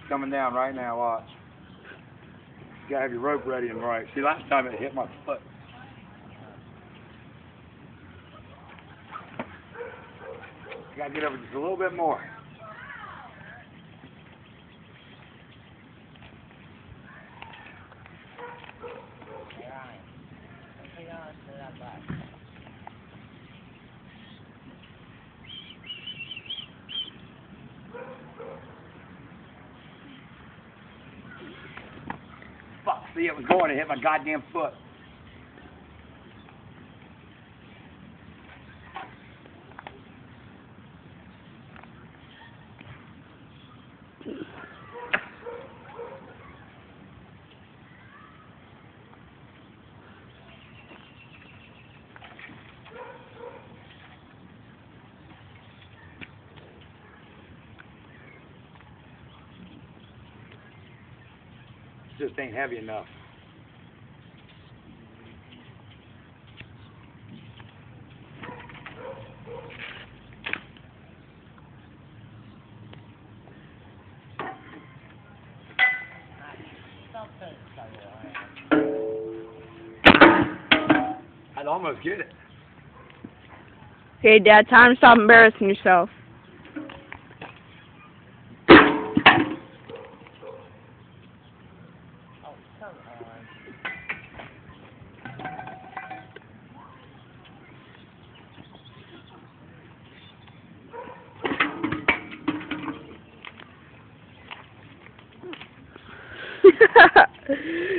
coming down right now, watch. You gotta have your rope ready and right. See, last time it hit my foot. You gotta get over just a little bit more. Fuck, see, it was going to hit my goddamn foot. Just ain't heavy enough. I'd almost get it. Okay, Dad, time to stop embarrassing yourself.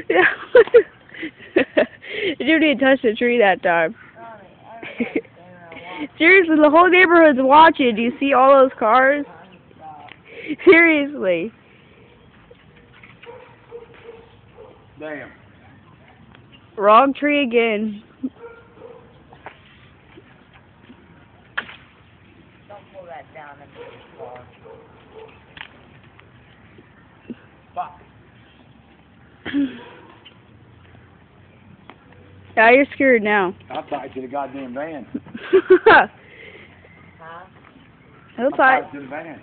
Yeah. You didn't even touch the tree that time. Seriously, the whole neighborhood's watching. Do you see all those cars? Seriously. Damn. Wrong tree again. Don't pull that down into the car. Fuck. Yeah, you're scared now. I'll tie it to the goddamn van. Huh? He'll I'll tie tie it to the van.